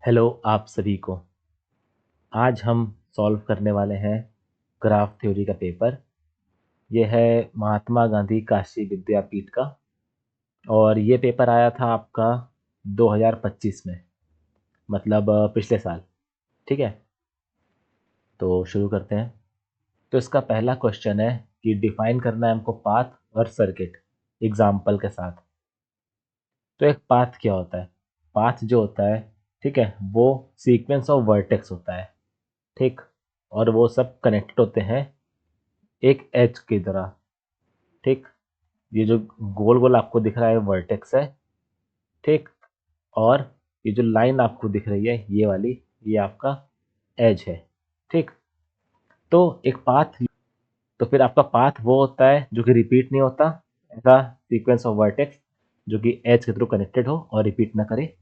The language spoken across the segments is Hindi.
हेलो आप सभी को। आज हम सॉल्व करने वाले हैं ग्राफ थ्योरी का पेपर। ये है महात्मा गांधी काशी विद्यापीठ का और ये पेपर आया था आपका 2025 में, मतलब पिछले साल। ठीक है, तो शुरू करते हैं। तो इसका पहला क्वेश्चन है कि डिफाइन करना है हमको पाथ और सर्किट एग्जाम्पल के साथ। तो एक पाथ क्या होता है? पाथ जो होता है, ठीक है, वो सीक्वेंस ऑफ वर्टेक्स होता है। ठीक, और वो सब कनेक्टेड होते हैं एक एज की तरह। ठीक, ये जो गोल गोल आपको दिख रहा है वर्टेक्स है। ठीक, और ये जो लाइन आपको दिख रही है ये वाली, ये आपका एज है। ठीक, तो एक पाथ, तो फिर आपका पाथ वो होता है जो कि रिपीट नहीं होता, ऐसा सीक्वेंस ऑफ वर्टेक्स जो कि एज के थ्रू कनेक्टेड हो और रिपीट ना करे,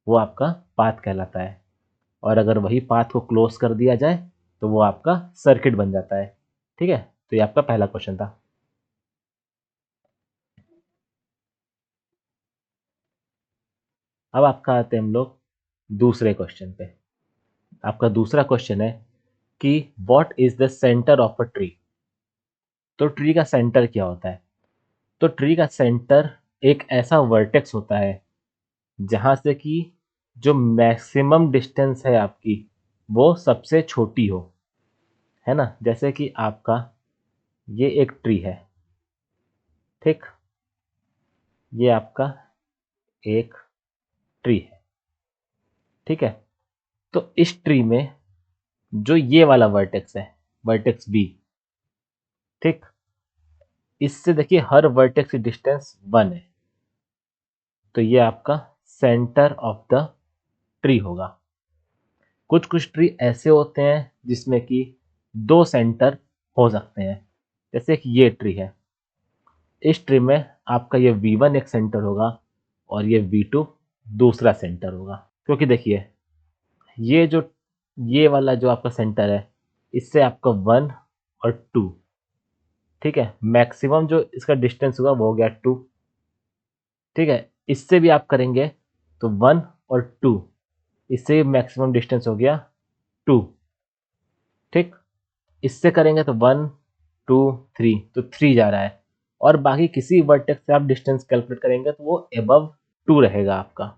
वो आपका पाथ कहलाता है। और अगर वही पाथ को क्लोज कर दिया जाए तो वो आपका सर्किट बन जाता है। ठीक है, तो ये आपका पहला क्वेश्चन था। अब आपका आते हैं हम लोग दूसरे क्वेश्चन पे। आपका दूसरा क्वेश्चन है कि what is the centre of a tree. तो ट्री का सेंटर क्या होता है? तो ट्री का सेंटर एक ऐसा वर्टेक्स होता है जहां से कि जो मैक्सिमम डिस्टेंस है आपकी वो सबसे छोटी हो, है ना। जैसे कि आपका ये एक ट्री है। ठीक, ये आपका एक ट्री है। ठीक है, तो इस ट्री में जो ये वाला वर्टेक्स है, वर्टेक्स बी, ठीक, इससे देखिए हर वर्टेक्स की डिस्टेंस 1 है। तो ये आपका सेंटर ऑफ द ट्री होगा। कुछ कुछ ट्री ऐसे होते हैं जिसमें कि 2 सेंटर हो सकते हैं। जैसे कि ये ट्री है, इस ट्री में आपका ये V1 एक सेंटर होगा और ये V2 दूसरा सेंटर होगा। क्योंकि देखिए ये जो ये वाला जो आपका सेंटर है, इससे आपका 1 और 2, ठीक है, मैक्सिमम जो इसका डिस्टेंस होगा वो हो गया 2। ठीक है, इससे भी आप करेंगे तो 1 और 2, इससे मैक्सिमम डिस्टेंस हो गया 2। ठीक, इससे करेंगे तो 1 2 3, तो 3 जा रहा है। और बाकी किसी वर्टेक्स से आप डिस्टेंस कैलकुलेट करेंगे तो वो अबव 2 रहेगा आपका।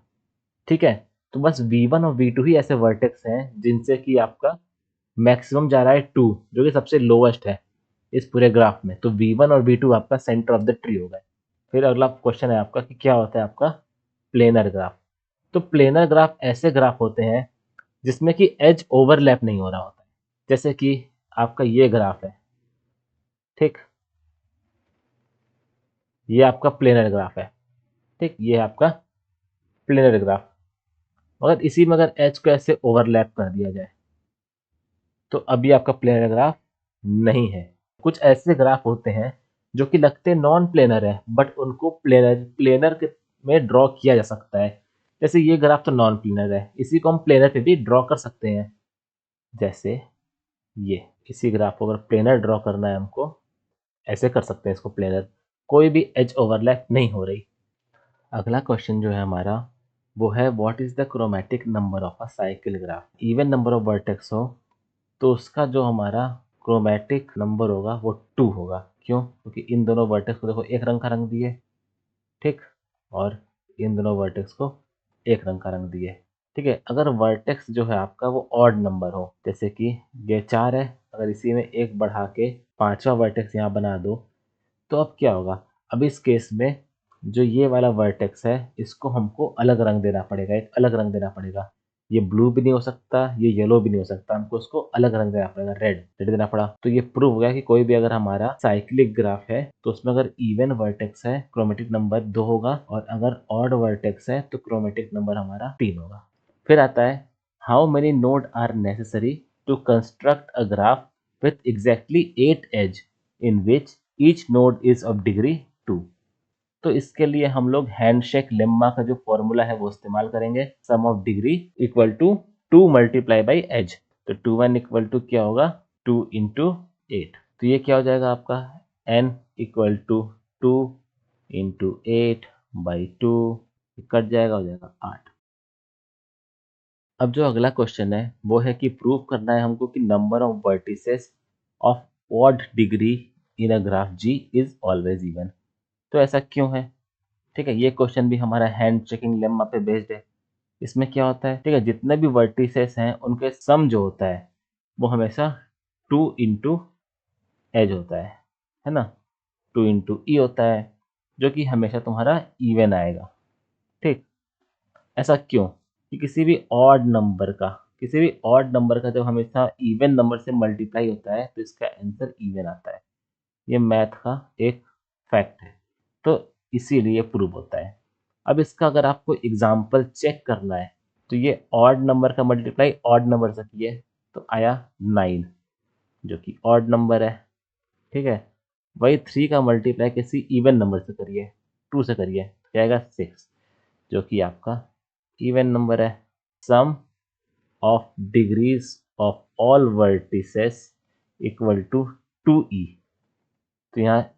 ठीक है, तो बस V1 और V2 ही ऐसे वर्टेक्स हैं जिनसे कि आपका मैक्सिमम जा रहा है 2, जो कि सबसे लोवेस्ट है इस पूरे ग्राफ में। तो V1 और V2 आपका सेंटर ऑफ द ट्री हो गए। फिर अगला क्वेश्चन है आपका कि क्या होता है आपका प्लेनर ग्राफ। तो प्लेनर ग्राफ ऐसे ग्राफ होते हैं जिसमें कि एज ओवरलैप नहीं हो रहा होता है। जैसे कि आपका ये ग्राफ है। ठीक, ये आपका प्लेनर ग्राफ है। ठीक, ये आपका प्लेनर ग्राफ। मगर इसी में अगर एज को ऐसे ओवरलैप कर दिया जाए तो अभी आपका प्लेनर ग्राफ नहीं है। कुछ ऐसे ग्राफ होते हैं जो कि लगते नॉन प्लेनर है बट उनको प्लेनर प्लेनर के में ड्रॉ किया जा सकता है। जैसे ये ग्राफ तो नॉन प्लेनर है, इसी को हम प्लेनर पे भी ड्रॉ कर सकते हैं। जैसे ये, इसी ग्राफ को अगर प्लेनर ड्रॉ करना है हमको, ऐसे कर सकते हैं इसको प्लेनर, कोई भी एज ओवरलैप नहीं हो रही। अगला क्वेश्चन जो है हमारा वो है what is the chromatic number of a cycle graph. Even number of vertex हो तो उसका जो हमारा क्रोमेटिक नंबर होगा वो 2 होगा। क्यों? क्योंकि इन दोनों वर्टेक्स को देखो एक रंग का रंग दिए, ठीक, और इन दोनों वर्टेक्स को एक रंग का रंग दिए। ठीक है, अगर वर्टेक्स जो है आपका वो ऑड नंबर हो, जैसे कि ये 4 है, अगर इसी में एक बढ़ा के 5वां वर्टेक्स यहाँ बना दो तो अब क्या होगा? अब इस केस में जो ये वाला वर्टेक्स है इसको हमको अलग रंग देना पड़ेगा, एक अलग रंग देना पड़ेगा। ये ब्लू भी नहीं हो सकता, ये येलो भी नहीं हो सकता, हमको उसको अलग रंग देना पड़ेगा, रेड रेड देना पड़ा। तो ये प्रूव हो गया कि कोई भी अगर हमारा साइक्लिक ग्राफ है तो उसमें अगर इवन वर्टेक्स है क्रोमेटिक नंबर 2 होगा, और अगर ऑड वर्टेक्स है तो क्रोमेटिक नंबर हमारा 3 होगा। फिर आता है how many node are necessary to construct a graph with exactly 8 edge in which each node is of degree 2। तो इसके लिए हम लोग हैंडशेक लेम्मा का जो फॉर्मूला है वो इस्तेमाल करेंगे। Sum of degree equal to 2 multiply by edge. तो 2 1 इक्वल टू क्या होगा? 2 इंटू 8। तो ये क्या हो जाएगा आपका? n equal to 2 into 8 by 2, cut जाएगा, हो जाएगा 8। अब जो अगला क्वेश्चन है वो है कि प्रूव करना है हमको कि number of vertices of odd degree in a graph ji is always even. तो ऐसा क्यों है? ठीक है, ये क्वेश्चन भी हमारा हैंड चेकिंग लेम्मा पे बेस्ड है। इसमें क्या होता है, ठीक है, जितने भी वर्टिसेस हैं उनके सम जो होता है वो हमेशा 2 इंटू एज होता है ना, 2 इंटू ई होता है, जो कि हमेशा तुम्हारा इवन आएगा। ठीक, ऐसा क्यों? कि किसी भी ऑड नंबर का जब हमेशा इवन नंबर से मल्टीप्लाई होता है तो इसका आंसर इवन आता है। ये मैथ का एक फैक्ट है, तो इसीलिए प्रूव होता है। अब इसका अगर आपको एग्जाम्पल चेक करना है तो ये ऑड नंबर का मल्टीप्लाई ऑड नंबर से किए तो आया 9, जो कि ऑड नंबर है। ठीक है, वही 3 का मल्टीप्लाई किसी इवन नंबर से करिए, 2 से करिए, तो क्या आएगा 6, जो कि आपका इवन नंबर है। Sum of degrees of all vertices equal to 2e। तो यहाँ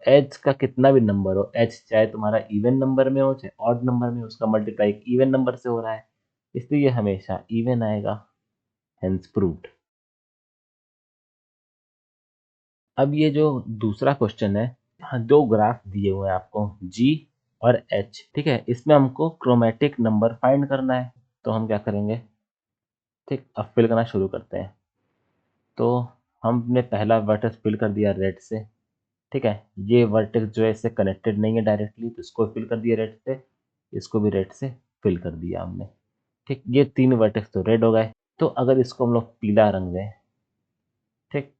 एच का कितना भी नंबर हो, एच चाहे तुम्हारा इवन नंबर में हो चाहे ऑड नंबर में हो, उसका मल्टीप्लाई एक इवन नंबर से हो रहा है, इसलिए ये हमेशा इवन आएगा। Hence proved. अब ये जो दूसरा क्वेश्चन है, यहाँ 2 ग्राफ दिए हुए हैं आपको जी और एच। ठीक है, इसमें हमको क्रोमेटिक नंबर फाइंड करना है, तो हम क्या करेंगे, ठीक, अब फिल करना शुरू करते हैं। तो हमने पहला वर्टेक्स फिल कर दिया रेड से। ठीक है, ये वर्टेक्स जो है इससे कनेक्टेड नहीं है डायरेक्टली, तो इसको फिल कर दिया रेड से, इसको भी रेड से फिल कर दिया हमने। ठीक, ये 3 वर्टेक्स तो रेड हो गए। तो अगर इसको हम लोग पीला रंग दें, ठीक,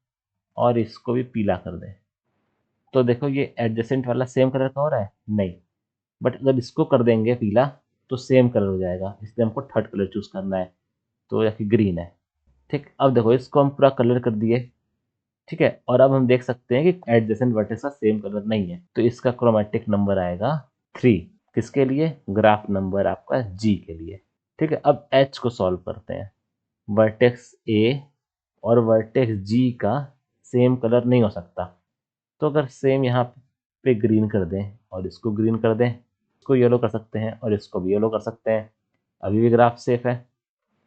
और इसको भी पीला कर दें, तो देखो ये एडजेसेंट वाला सेम कलर का हो रहा है? नहीं, बट अगर इसको कर देंगे पीला तो सेम कलर हो जाएगा, इसलिए हमको थर्ड कलर चूज करना है, तो या फिर ग्रीन है। ठीक, अब देखो इसको हम पूरा कलर कर दिए। ठीक है, और अब हम देख सकते हैं कि एडजेसेंट वर्टेक्स का सेम कलर नहीं है, तो इसका क्रोमेटिक नंबर आएगा 3। किसके लिए? ग्राफ नंबर आपका जी के लिए। ठीक है, अब एच को सॉल्व करते हैं। वर्टेक्स ए और वर्टेक्स जी का सेम कलर नहीं हो सकता, तो अगर सेम यहाँ पे ग्रीन कर दें और इसको ग्रीन कर दें, इसको येलो कर सकते हैं और इसको भी येलो कर सकते हैं, अभी भी ग्राफ सेफ है।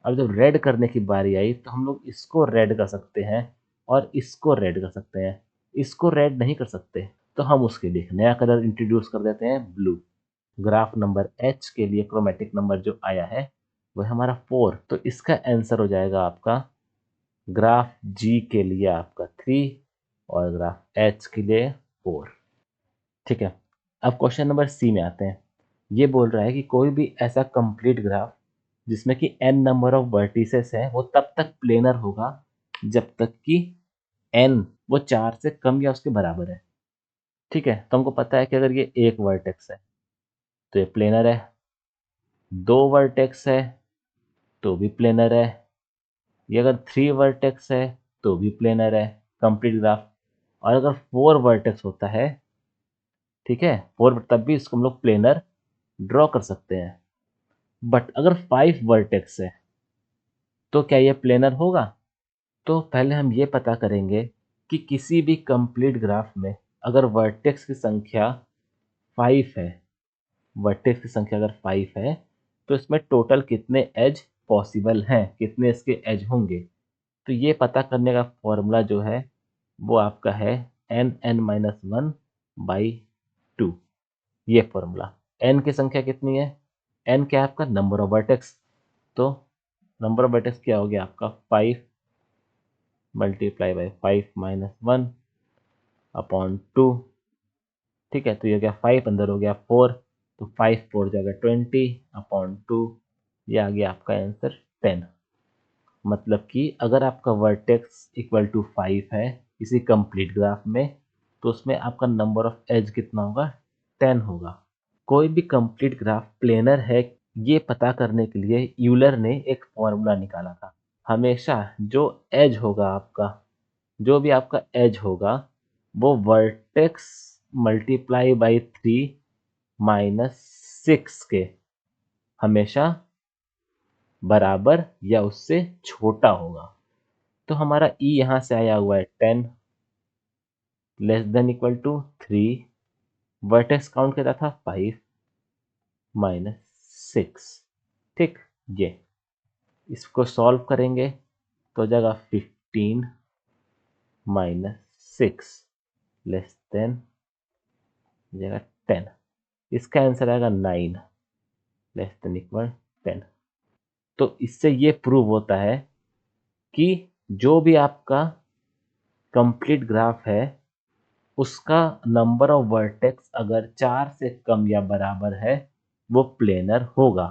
अब जब रेड करने की बारी आई तो हम लोग इसको रेड कर सकते हैं और इसको रेड कर सकते हैं, इसको रेड नहीं कर सकते, तो हम उसके लिए एक नया कलर इंट्रोड्यूस कर देते हैं, ब्लू। ग्राफ नंबर एच के लिए क्रोमेटिक नंबर जो आया है वो है हमारा 4, तो इसका आंसर हो जाएगा आपका ग्राफ जी के लिए आपका 3 और ग्राफ एच के लिए 4। ठीक है, अब क्वेश्चन नंबर सी में आते हैं। ये बोल रहा है कि कोई भी ऐसा कंप्लीट ग्राफ जिसमें कि n नंबर ऑफ वर्टिसेस है वो तब तक प्लेनर होगा जब तक कि n वो 4 से कम या उसके बराबर है। ठीक है, तो हमको पता है कि अगर ये एक वर्टेक्स है तो ये प्लेनर है, 2 वर्टेक्स है तो भी प्लेनर है, ये अगर 3 वर्टेक्स है तो भी प्लेनर है, कंप्लीट ग्राफ। और अगर 4 वर्टेक्स होता है, ठीक है, 4, तब भी इसको हम लोग प्लेनर ड्रॉ कर सकते हैं। बट अगर 5 वर्टेक्स है तो क्या ये प्लेनर होगा? तो पहले हम ये पता करेंगे कि किसी भी कंप्लीट ग्राफ में अगर वर्टेक्स की संख्या 5 है, वर्टेक्स की संख्या अगर 5 है तो इसमें टोटल कितने एज पॉसिबल हैं, कितने इसके एज होंगे। तो ये पता करने का फॉर्मूला जो है वो आपका है n(n-1 बाई 2), ये फॉर्मूला। n की संख्या कितनी है? n क्या है आपका? Number of vertex. तो नंबर ऑफ वर्टेक्स क्या हो गया आपका? 5 मल्टीप्लाई बाई 5-1/2। ठीक है, तो ये हो गया 5, अंदर हो गया 4, तो 5 4 जाएगा 20/2, ये आ गया आपका आंसर 10। मतलब कि अगर आपका वर्टेक्स इक्वल टू 5 है किसी कंप्लीट ग्राफ में तो उसमें आपका नंबर ऑफ एज कितना होगा? 10 होगा। कोई भी कंप्लीट ग्राफ प्लेनर है ये पता करने के लिए यूलर ने एक फॉर्मूला निकाला था। हमेशा जो एज होगा आपका, जो भी आपका एज होगा वो वर्टेक्स मल्टीप्लाई बाई 3-6 के हमेशा बराबर या उससे छोटा होगा। तो हमारा ई यहाँ से आया हुआ है 10 less than equal to 3, vertex count किया था 5-6। ठीक, ये इसको सॉल्व करेंगे तो हो जाएगा 15 - 6 लेस देन हो जाएगा 10। इसका आंसर आएगा 9 लेस देन इक्वल 10। तो इससे ये प्रूव होता है कि जो भी आपका कंप्लीट ग्राफ है उसका नंबर ऑफ वर्टेक्स अगर 4 से कम या बराबर है वो प्लेनर होगा।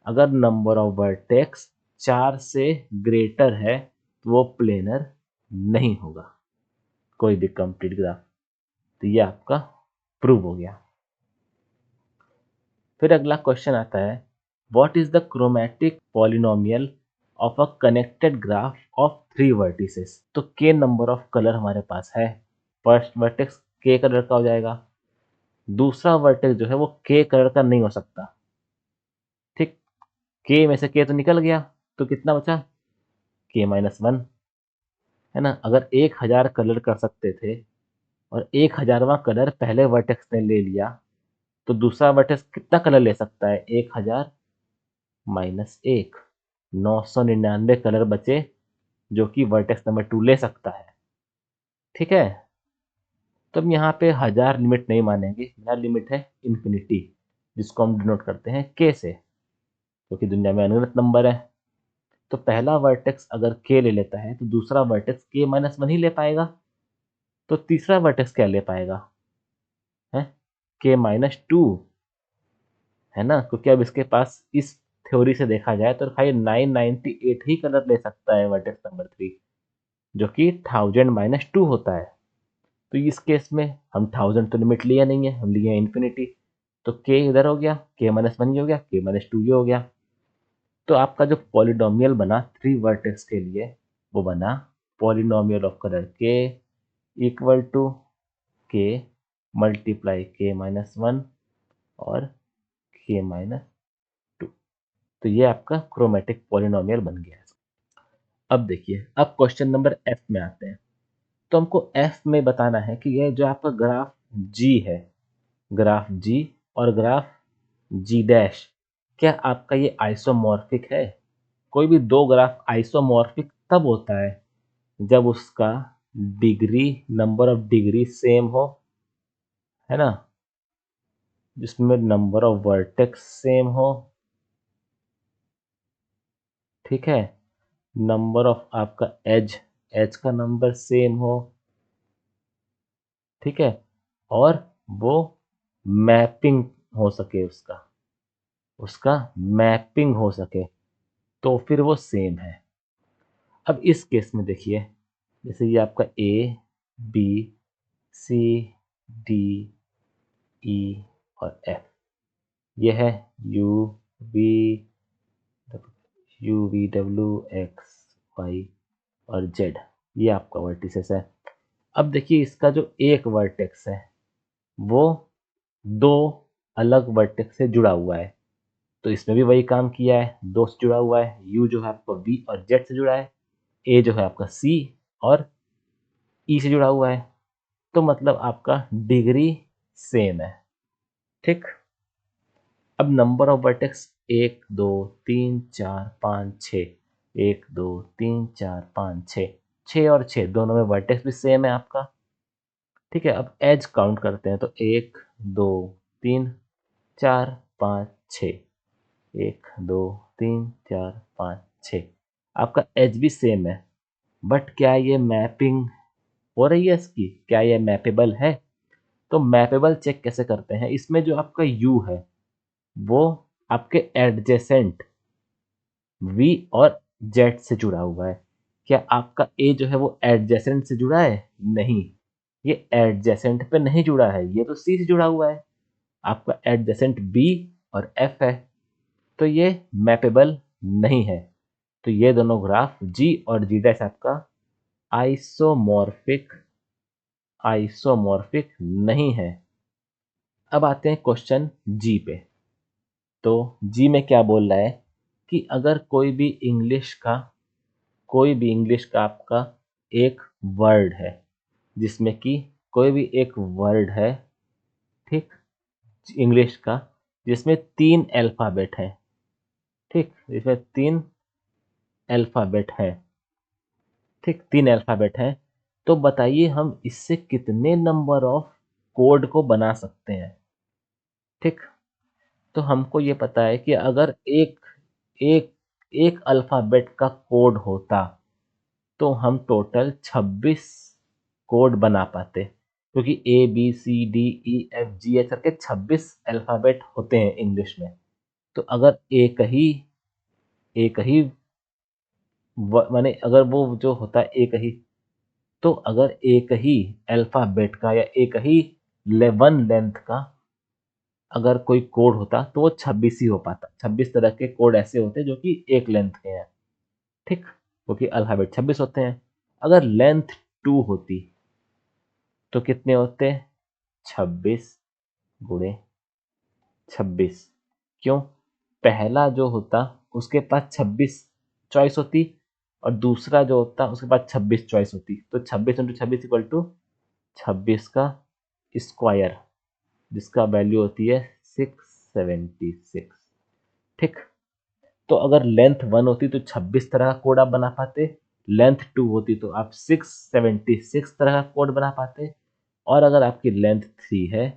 अगर नंबर ऑफ वर्टेक्स 4 से ग्रेटर है तो वो प्लेनर नहीं होगा कोई भी कंप्लीट ग्राफ। तो ये आपका प्रूव हो गया। फिर अगला क्वेश्चन आता है, what is the chromatic polynomial of a connected graph of 3 vertices. तो के नंबर ऑफ कलर हमारे पास है। फर्स्ट वर्टेक्स के कलर का हो जाएगा, दूसरा वर्टेक्स जो है वो के कलर का नहीं हो सकता। ठीक, के में से के तो निकल गया तो कितना बचा, के -1 है ना। अगर 1000 कलर कर सकते थे और 1000वां कलर पहले वर्टेक्स ने ले लिया तो दूसरा वर्टेक्स कितना कलर ले सकता है, 1000 -1, 999 कलर बचे जो कि वर्टेक्स नंबर 2 ले सकता है। ठीक है, तो हम यहाँ पे 1000 लिमिट नहीं मानेंगे, यहाँ लिमिट है इन्फिनिटी जिसको हम डिनोट करते हैं के से, क्योंकि दुनिया में अनगिनत नंबर है। तो पहला वर्टेक्स अगर के ले लेता है तो दूसरा वर्टेक्स के -1 ही ले पाएगा। तो तीसरा वर्टेक्स क्या ले पाएगा, है के -2, है ना। क्योंकि अब इसके पास इस थ्योरी से देखा जाए तो खाली 998 ही कलर ले सकता है वर्टेक्स नंबर 3, जो कि 1000 - 2 होता है। तो इस केस में हम 1000 तो लिमिट लिया नहीं है, हम लिए हैं इन्फिनिटी। तो के इधर हो गया, के -1 ये हो गया, के -2 ये हो गया। तो आपका जो पॉलिनोमियल बना 3 वर्टेक्स के लिए वो बना पॉलिनोमियल ऑफ कलर के इक्वल टू के मल्टीप्लाई के -1 और के -2। तो ये आपका क्रोमेटिक पॉलिनोमियल बन गया। अब देखिए, अब क्वेश्चन नंबर एफ में आते हैं। तो हमको एफ में बताना है कि ये जो आपका ग्राफ जी है, ग्राफ जी और ग्राफ जी डैश, क्या आपका ये आइसोमॉर्फिक है। कोई भी दो ग्राफ आइसोमॉर्फिक तब होता है जब उसका degree, number of degree same हो, है ना, जिसमें नंबर ऑफ वर्टेक्स सेम हो, ठीक है, नंबर ऑफ आपका एज, एज का नंबर सेम हो, ठीक है, और वो मैपिंग हो सके, उसका उसका मैपिंग हो सके, तो फिर वो सेम है। अब इस केस में देखिए, जैसे ये आपका A B C D E और एफ, ये है U V W X Y और जेड, ये आपका वर्टिसेस है। अब देखिए इसका जो एक वर्टेक्स है वो दो अलग वर्टेक्स से जुड़ा हुआ है, तो इसमें भी वही काम किया है, दो से जुड़ा हुआ है। यू जो है आपका वी और जेड से जुड़ा है, ए जो है आपका सी और ई से जुड़ा हुआ है, तो मतलब आपका डिग्री सेम है। ठीक, अब नंबर ऑफ वर्टेक्स 1 2 3 4 5 6, 1 2 3 4 5 6, 6 और 6 दोनों में वर्टेक्स भी सेम है आपका। ठीक है, अब एज काउंट करते हैं तो 1 2 3 4 5 6, 1 2 3 4 5 6, आपका एज भी सेम है। बट क्या ये मैपिंग हो रही है इसकी, क्या ये मैपेबल है। तो मैपेबल चेक कैसे करते हैं, इसमें जो आपका यू है वो आपके एडजेसेंट वी और जेड से जुड़ा हुआ है। क्या आपका ए जो है वो एडजेसेंट से जुड़ा है, नहीं, ये एडजेसेंट पे नहीं जुड़ा है, ये तो सी से जुड़ा हुआ है। आपका एडजेसेंट बी और एफ है, तो ये मैपेबल नहीं है। तो ये दोनों ग्राफ जी और जी डैश आपका आइसोमॉर्फिक आइसोमॉर्फिक नहीं है। अब आते हैं क्वेश्चन जी पे। तो जी में क्या बोल रहा है कि अगर कोई भी इंग्लिश का आपका एक वर्ड है, जिसमें कि कोई भी एक वर्ड है, ठीक, इंग्लिश का, जिसमें 3 अल्फाबेट है, ठीक, इसमें 3 अल्फ़ाबेट हैं, ठीक, 3 अल्फ़ाबेट हैं। तो बताइए हम इससे कितने नंबर ऑफ कोड को बना सकते हैं, ठीक? तो हमको ये पता है कि अगर एक एक एक अल्फ़ाबेट का कोड होता, तो हम टोटल 26 कोड बना पाते, क्योंकि ए, बी, सी, डी, ई, एफ, जी, एच करके 26 अल्फ़ाबेट होते हैं इंग्लिश में। तो अगर एक ही माने अगर वो जो होता है एक ही, तो अगर एक ही अल्फ़ाबेट का या एक ही 11 लेंथ का अगर कोई कोड होता, तो वो 26 ही हो पाता। 26 तरह के कोड ऐसे होते हैं जो कि एक लेंथ के हैं, ठीक? क्योंकि अल्फ़ाबेट 26 होते हैं। अगर लेंथ 2 होती, तो कितने होते? 26 गुणे 26। क्यों? पहला जो होता उसके पास 26 चॉइस होती, और दूसरा जो होता उसके पास 26 चॉइस होती। तो 26 इंटू 26 इक्वल टू 26 का स्क्वायर, जिसका वैल्यू होती है 676, ठीक? तो अगर लेंथ 1 होती तो 26 तरह का कोड आप बना पाते, लेंथ 2 होती तो आप 676 तरह का कोड बना पाते, और अगर आपकी लेंथ 3 है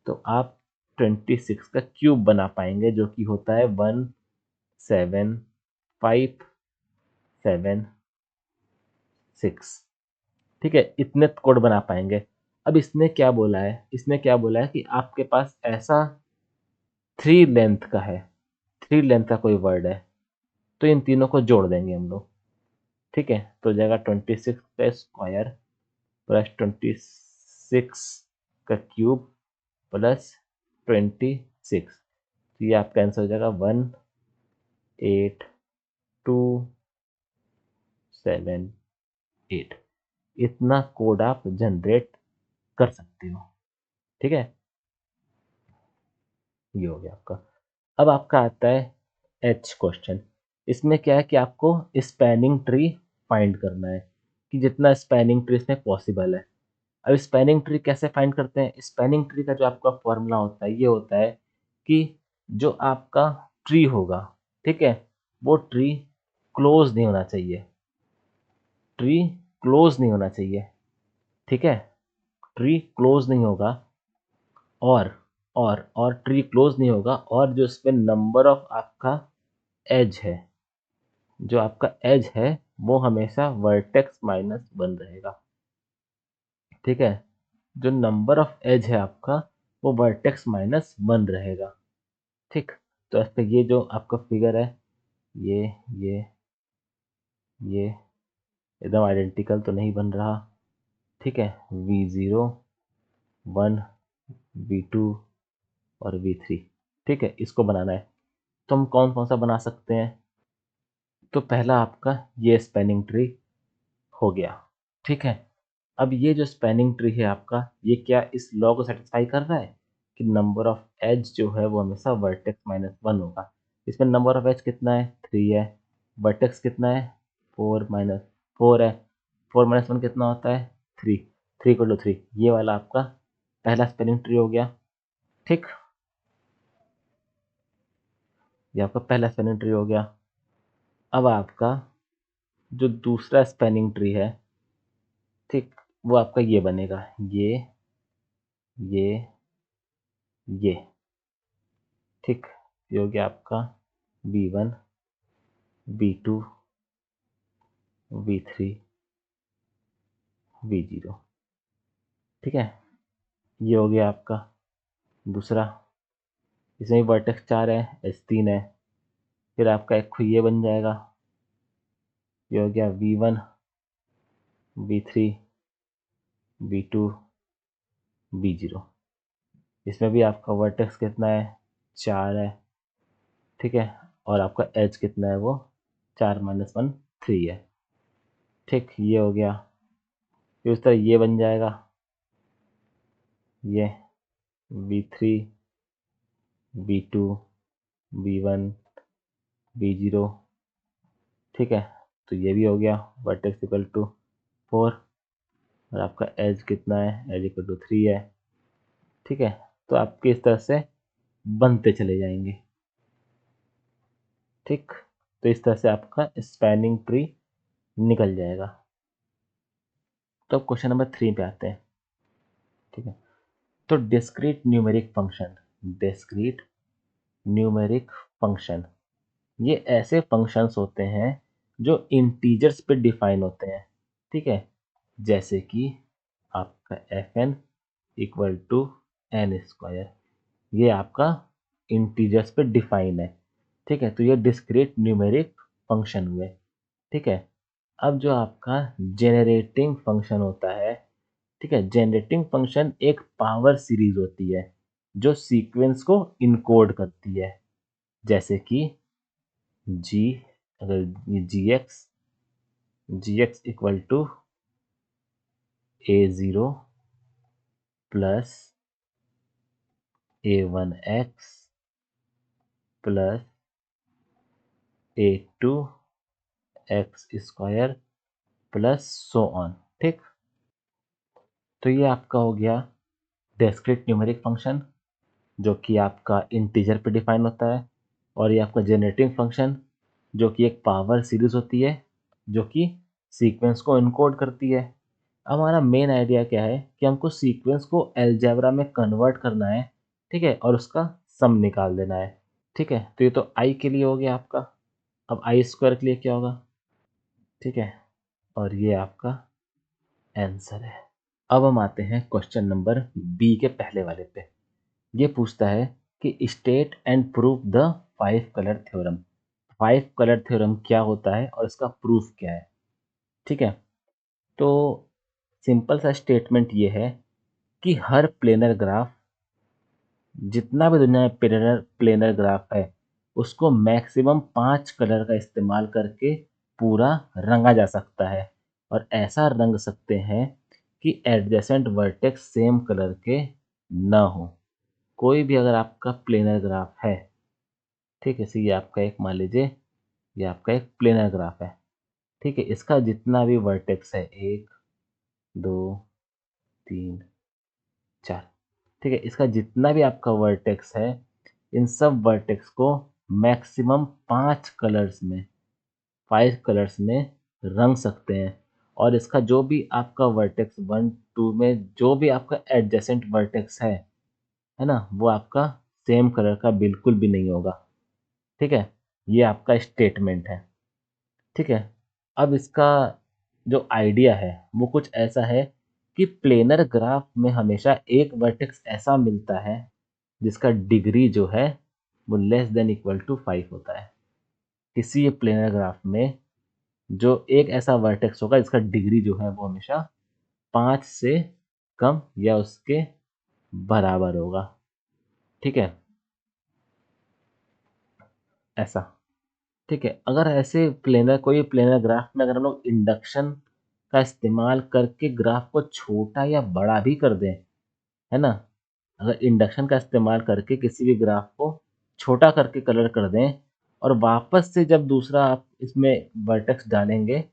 तो आप 26 का क्यूब बना पाएंगे, जो कि होता है 17576, ठीक है? इतने कोड बना पाएंगे। अब इसने क्या बोला है, इसने क्या बोला है कि आपके पास ऐसा 3 लेंथ का है, 3 लेंथ का कोई वर्ड है, तो इन तीनों को जोड़ देंगे हम लोग, ठीक है? तो हो जाएगा 26 का स्क्वायर प्लस 26 का क्यूब प्लस 26। तो ये आपका आंसर हो जाएगा 18278। इतना कोड आप जनरेट कर सकते हो, ठीक है? ये हो गया आपका। अब आपका आता है एच क्वेश्चन। इसमें क्या है कि आपको स्पैनिंग ट्री फाइंड करना है, कि जितना स्पैनिंग ट्री इसमें पॉसिबल है। अब स्पैनिंग ट्री कैसे फाइंड करते हैं? स्पैनिंग ट्री का जो आपका फॉर्मूला होता है, ये होता है कि जो आपका ट्री होगा, ठीक है, वो ट्री क्लोज नहीं होना चाहिए, ट्री क्लोज नहीं होना चाहिए, ठीक है? ट्री क्लोज नहीं होगा, और और ट्री क्लोज नहीं होगा, और जो इसमें नंबर ऑफ आपका एज है, जो आपका एज है वो हमेशा वर्टेक्स माइनस 1 रहेगा, ठीक है? जो नंबर ऑफ एज है आपका, वो वर्टेक्स माइनस 1 रहेगा, ठीक? तो इस पे ये जो आपका फिगर है, ये ये ये एकदम आइडेंटिकल तो नहीं बन रहा, ठीक है? V0 1 V2 और V3, ठीक है? इसको बनाना है। तो हम कौन कौन सा बना सकते हैं? तो पहला आपका ये स्पैनिंग ट्री हो गया, ठीक है? अब ये जो स्पैनिंग ट्री है आपका, ये क्या इस लॉ को सेटिस्फाई कर रहा है कि नंबर ऑफ एज जो है वो हमेशा वर्टेक्स माइनस 1 होगा। इसमें नंबर ऑफ एज कितना है? 3 है। वर्टेक्स कितना है? 4 है। 4 माइनस 1 कितना होता है? 3। 3 को लो 3, ये वाला आपका पहला स्पैनिंग ट्री हो गया, ठीक? ये आपका पहला स्पैनिंग ट्री हो गया। अब आपका जो दूसरा स्पैनिंग ट्री है, ठीक, वो आपका ये बनेगा, ये ये, ठीक? ये हो गया आपका V1 V2 V3 V0, ठीक है? ये हो गया आपका दूसरा। इसमें वर्टेक्स 4 है, एच 3 है। फिर आपका एक ये बन जाएगा, ये हो गया V1 V3 V2 V0। इसमें भी आपका वर्टेक्स कितना है? 4 है, ठीक है? और आपका एच कितना है? वो 4 माइनस 1 3 है, ठीक? ये हो गया। फिर उस तरह ये बन जाएगा, ये V3 V2 V1 V0, ठीक है? तो ये भी हो गया वर्टेक्स इक्वल टू 4, और आपका एज कितना है? एज इक्वल टू 3 है, ठीक है? तो आपके इस तरह से बनते चले जाएंगे, ठीक? तो इस तरह से आपका स्पैनिंग ट्री निकल जाएगा। तो अब क्वेश्चन नंबर 3 पे आते हैं। ठीक है, तो discrete numeric function, discrete numeric function, ये ऐसे फंक्शंस होते हैं जो इंटीजर्स पे डिफाइन होते हैं। ठीक है, जैसे कि आपका F N equal to N square, ये आपका इंटीजर्स पे डिफाइन है। ठीक है, तो ये डिस्क्रीट न्यूमेरिक फंक्शन हुए। ठीक है, अब जो आपका जेनरेटिंग फंक्शन होता है, ठीक है, जेनरेटिंग फंक्शन एक पावर सीरीज होती है जो सीक्वेंस को इनकोड करती है। जैसे कि जी, अगर ये G x equal to A0 plus A1X plus A2X square plus so on. ठीक, तो ये आपका हो गया डिस्क्रीट न्यूमेरिक फंक्शन जो कि आपका इंटीजर पे डिफाइन होता है, और ये आपका जनरेटिंग फंक्शन जो कि एक पावर सीरीज होती है जो कि सीक्वेंस को इनकोड करती है। अब हमारा मेन आइडिया क्या है कि हमको सीक्वेंस को अलजेब्रा में कन्वर्ट करना है। ठीक है, और उसका सम निकाल देना है। ठीक है, तो ये तो आई के लिए हो गया आपका। अब आई स्क्वायर के लिए क्या होगा? ठीक है, और ये आपका आंसर है। अब हम आते हैं क्वेश्चन नंबर बी के पहले वाले पे। ये पूछता है कि state and proof the 5 colour theorem. 5 colour theorem क्या होता है और इसका प्रूफ क्या है? ठीक है, तो सिंपल सा स्टेटमेंट ये है कि हर प्लेनर ग्राफ, जितना भी दुनिया में प्लेनर प्लेनर ग्राफ है, उसको मैक्सिमम 5 कलर का इस्तेमाल करके पूरा रंगा जा सकता है, और ऐसा रंग सकते हैं कि एडजेसेंट वर्टेक्स सेम कलर के ना हो। कोई भी अगर आपका प्लेनर ग्राफ है, ठीक है, ये आपका एक, मान लीजिए ये आपका एक प्लेनर ग्राफ है। ठीक है, इसका जितना भी वर्टेक्स है, 1 2 3 4, ठीक है, इसका जितना भी आपका वर्टेक्स है, इन सब वर्टेक्स को मैक्सिमम 5 कलर्स में रंग सकते हैं। और इसका जो भी आपका वर्टेक्स 1 2 में जो भी आपका एडजेसेंट वर्टेक्स है ना, वो आपका सेम कलर का बिल्कुल भी नहीं होगा। ठीक है, ये आपका स्टेटमेंट है। ठीक है, अब इसका जो आइडिया है वो कुछ ऐसा है कि प्लेनर ग्राफ में हमेशा एक वर्टेक्स ऐसा मिलता है जिसका डिग्री जो है वो लेस देन इक्वल टू 5 होता है। किसी प्लेनर ग्राफ में जो एक ऐसा वर्टेक्स होगा जिसका डिग्री जो है वो हमेशा 5 से कम या उसके बराबर होगा। ठीक है, ऐसा। ठीक है, अगर ऐसे प्लेनर, कोई प्लेनर ग्राफ में अगर हम लोग इंडक्शन का इस्तेमाल करके ग्राफ को छोटा या बड़ा भी कर दें, है ना, अगर इंडक्शन का इस्तेमाल करके किसी भी ग्राफ को छोटा करके कलर कर दें, और वापस से जब दूसरा आप इसमें वर्टेक्स डालेंगे,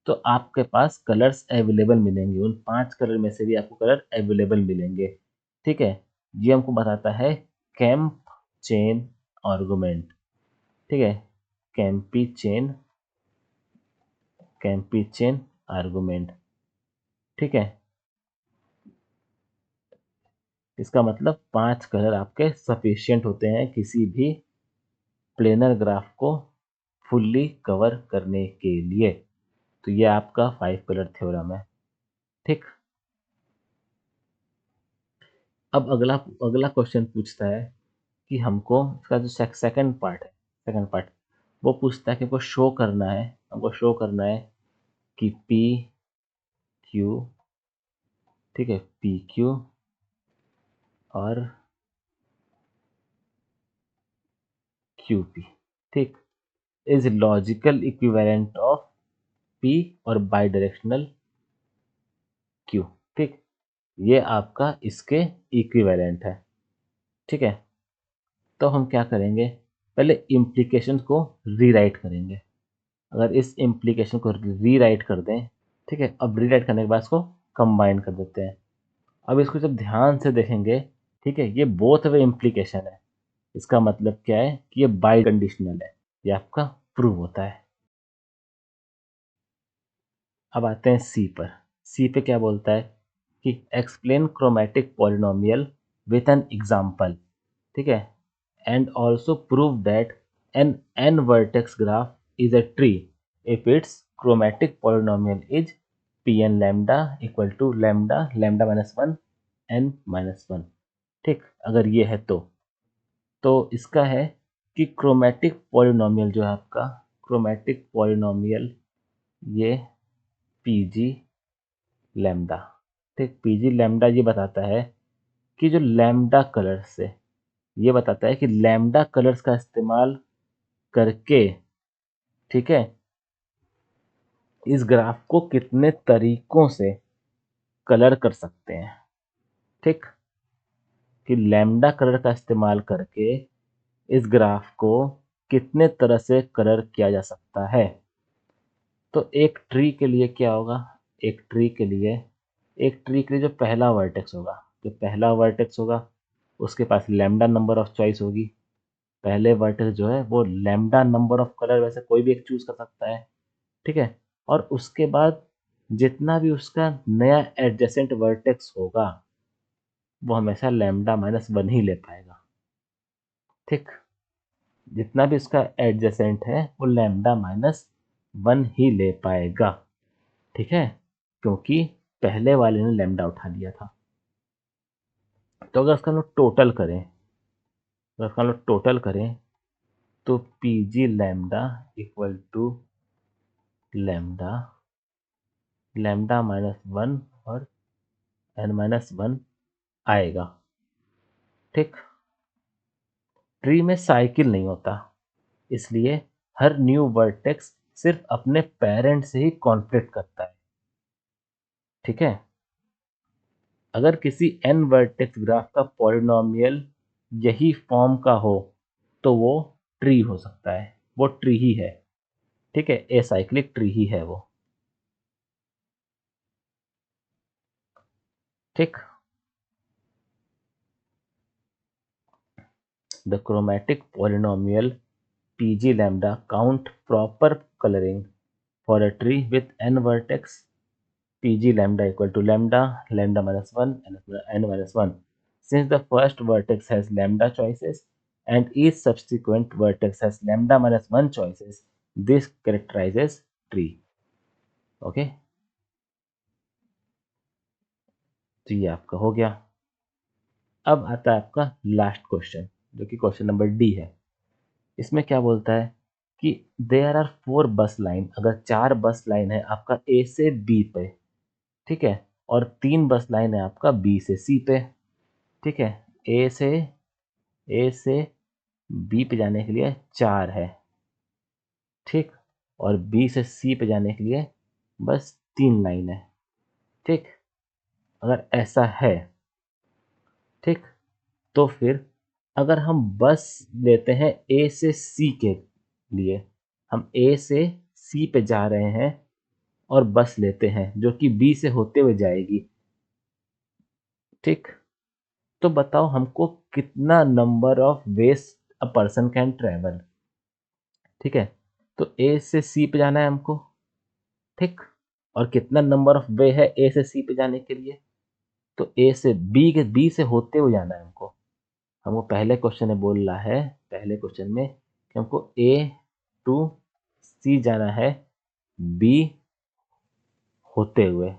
तो आपके पास कलर्स अवेलेबल मिलेंगे। उन 5 कलर में से भी आपको कलर अवेलेबल मिलेंगे। ठीक है, ये हमको बताता है कैम्प चेन आर्गुमेंट। ठीक है, कैम्पी चेन आर्गुमेंट। ठीक है, इसका मतलब 5 कलर आपके सफिशिएंट होते हैं किसी भी प्लेनर ग्राफ को फुल्ली कवर करने के लिए। तो ये आपका 5 कलर थ्योरम है। ठीक, अब अगला अगला क्वेश्चन पूछता है कि हमको इसका जो सेकंड पार्ट वो पूछता है कि हमको शो करना है कि पी क्यू, ठीक है, पी क्यू और क्यू पी, ठीक, is logical equivalent of P और बाई डायरेक्शनल क्यू। ठीक, ये आपका इसके इक्विवेलेंट है। ठीक है, तो हम क्या करेंगे, पहले इम्प्लीकेशन को रीराइट करेंगे। अगर इस इम्प्लीकेशन को रीराइट कर दें, ठीक है, अब रीराइट करने के बाद इसको कंबाइन कर देते हैं। अब इसको जब ध्यान से देखेंगे, ठीक है, ये बोथ वे इम्प्लीकेशन है। इसका मतलब क्या है कि ये बाई कंडीशनल है, ये आपका प्रूव होता है। अब आते हैं सी पर। सी पे क्या बोलता है कि explain chromatic polynomial with an example, ठीक है, and also prove that an n vertex graph is a tree if its chromatic polynomial is P N lambda equal to lambda lambda minus one N minus one. ठीक, अगर ये है तो इसका है कि क्रोमैटिक पॉलिनोमियल जो है आपका, क्रोमैटिक पॉलिनोमियल ये पी जी लैम्डा, ठीक, पी जी लैम्डा ये बताता है कि जो लैम्डा कलर्स से, ये बताता है कि लैम्डा कलर्स का इस्तेमाल करके, ठीक है, इस ग्राफ को कितने तरीकों से कलर कर सकते हैं। ठीक, कि लैम्डा कलर का इस्तेमाल करके इस ग्राफ को कितने तरह से कलर किया जा सकता है। तो एक ट्री के लिए क्या होगा, एक ट्री के लिए जो पहला वर्टेक्स होगा, उसके पास लैम्डा नंबर ऑफ चॉइस होगी। पहले वर्टेक्स जो है वो लैम्डा नंबर ऑफ कलर वैसे कोई भी एक चूज कर सकता है, ठीक है। और उसके बाद जितना भी उसका नया एडजेसेंट वर्टेक्स होगा वो हमेशा लैम्डा माइनस वन ही ले पाएगा। ठीक, जितना भी उसका एडजेसेंट है वो लैम्डा माइनस वन ही ले पाएगा, ठीक है, क्योंकि पहले वाले ने लैम्डा उठा लिया था। तो अगर उसका हम लोग टोटल करें तो P G lambda equal to lambda lambda minus one और एन माइनस वन आएगा। ठीक, ट्री में साइकिल नहीं होता, इसलिए हर न्यू वर्टेक्स सिर्फ अपने पेरेंट से ही कॉन्फ्लिक्ट करता है। ठीक है, अगर किसी n वर्टेक्स ग्राफ का पॉलिनोमियल यही फॉर्म का हो तो वो ट्री हो सकता है, वो ट्री ही है। ठीक है, एसाइक्लिक ट्री ही है वो। ठीक, the chromatic polynomial pg lambda count proper coloring for a tree with n vertex pg lambda equal to lambda lambda minus 1 and n minus 1, since the first vertex has lambda choices and each subsequent vertex has lambda minus 1 choices, this characterizes tree. Okay, तो ये आपका हो गया। अब आता है आपका लास्ट क्वेश्चन जो कि क्वेश्चन नंबर डी है। इसमें क्या बोलता है कि देयर आर 4 बस लाइन, अगर 4 बस लाइन है आपका ए से बी पे, ठीक है, और 3 बस लाइन है आपका बी से सी पे। ठीक है, ए से बी पे जाने के लिए 4 है, ठीक, और बी से सी पे जाने के लिए बस 3 लाइन है। ठीक, अगर ऐसा है, ठीक, तो फिर अगर हम बस लेते हैं ए से सी के लिए, हम ए से सी पे जा रहे हैं और बस लेते हैं जो कि बी से होते हुए जाएगी, ठीक, तो बताओ हमको कितना number of ways a person can travel. ठीक है, तो ए से सी पे जाना है हमको, ठीक, और कितना नंबर ऑफ वे है ए से सी पे जाने के लिए, तो ए से बी के बी से होते हुए जाना है हमको पहले क्वेश्चन में बोल रहा है, पहले क्वेश्चन में कि हमको ए टू सी जाना है बी होते हुए,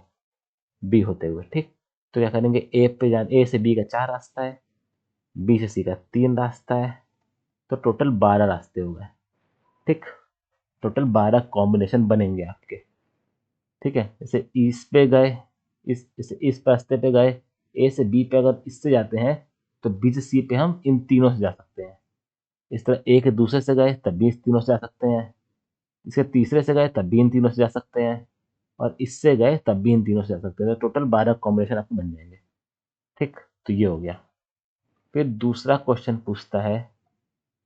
ठीक, तो क्या करेंगे, ए से बी का 4 रास्ता है, बी से सी का 3 रास्ता है, तो टोटल 12 रास्ते हो गए। ठीक, टोटल 12 कॉम्बिनेशन बनेंगे आपके। ठीक है, जैसे इस पे गए, इस रास्ते पे गए, ए से बी पे अगर इससे जाते हैं तो बी से सी पे हम इन तीनों से जा सकते हैं। इस तरह ए के दूसरे से गए तब भी इस तीनों से जा सकते हैं, इसके तीसरे से गए तब भी इन तीनों से जा सकते हैं, और इससे गए तब भी इन तीनों से जा सकते हैं। तो टोटल 12 कॉम्बिनेशन आपके बन जाएंगे। ठीक, तो ये हो गया। फिर दूसरा क्वेश्चन पूछता है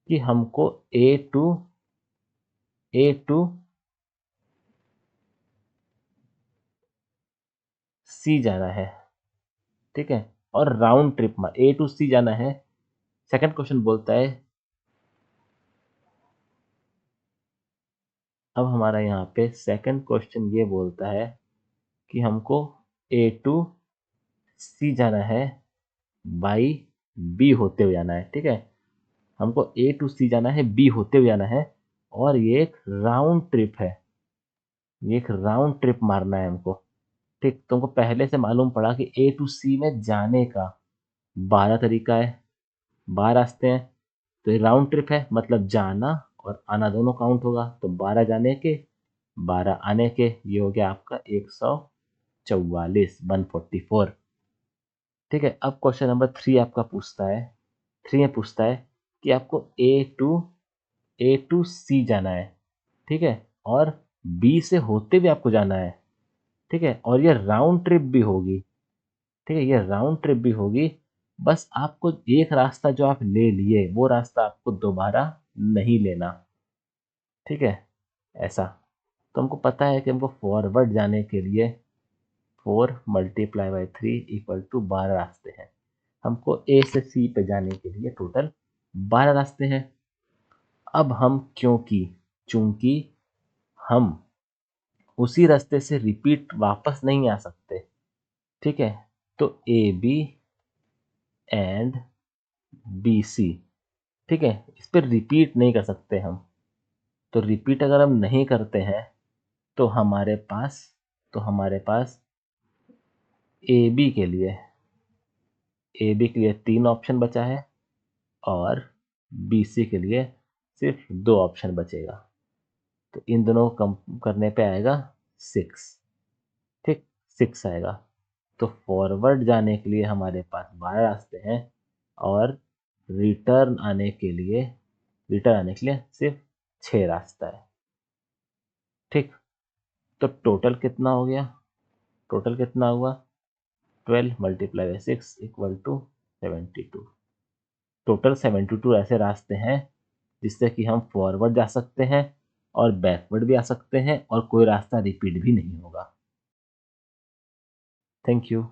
कि हमको ए टू सी जाना है, ठीक है, और राउंड ट्रिप में ए टू सी जाना है। सेकंड क्वेश्चन बोलता है अब हमारा यहाँ पे सेकंड क्वेश्चन ये बोलता है कि हमको ए टू सी जाना है बाई बी होते हुए जाना है। ठीक है, हमको ए टू सी जाना है, बी होते हुए जाना है, और ये एक राउंड ट्रिप है, ये एक राउंड ट्रिप मारना है हमको। ठीक, तुमको पहले से मालूम पड़ा कि ए टू सी में जाने का 12 तरीका है, 12 रास्ते हैं। तो ये राउंड ट्रिप है, मतलब जाना और आना दोनों काउंट होगा। तो 12 जाने के 12 आने के, ये हो गया आपका 144, 144। ठीक है, अब क्वेश्चन नंबर 3 आपका पूछता है, 3 में पूछता है कि आपको ए टू सी जाना है। ठीक है, और बी से होते भी आपको जाना है। ठीक है, और ये राउंड ट्रिप भी होगी। ठीक है, ये राउंड ट्रिप भी होगी। बस आपको एक रास्ता जो आप ले लिए, वो रास्ता आपको दोबारा नहीं लेना। ठीक है, ऐसा। तो हमको पता है कि हमको फॉरवर्ड जाने के लिए 4 मल्टीप्लाई बाई 3 इक्वल टू 12 रास्ते हैं। हमको ए से सी पे जाने के लिए टोटल 12 रास्ते हैं। अब हम चूंकि हम उसी रास्ते से रिपीट वापस नहीं आ सकते। ठीक है, तो A B and B C, ठीक है, इस पर रिपीट नहीं कर सकते हम। तो रिपीट अगर हम नहीं करते हैं तो हमारे पास ए बी के लिए 3 ऑप्शन बचा है, और बी सी के लिए सिर्फ 2 ऑप्शन बचेगा। तो इन दोनों को कम करने पे आएगा 6। ठीक, 6 आएगा। तो फॉरवर्ड जाने के लिए हमारे पास 12 रास्ते हैं, और रिटर्न आने के लिए सिर्फ 6 रास्ता है। ठीक, तो टोटल कितना हो गया? टोटल कितना हुआ? 12 multiply by 6 equal to 72। Total 72 ऐसे रास्ते हैं जिससे कि हम फॉरवर्ड जा सकते हैं और बैकवर्ड भी आ सकते हैं, और कोई रास्ता रिपीट भी नहीं होगा। Thank you.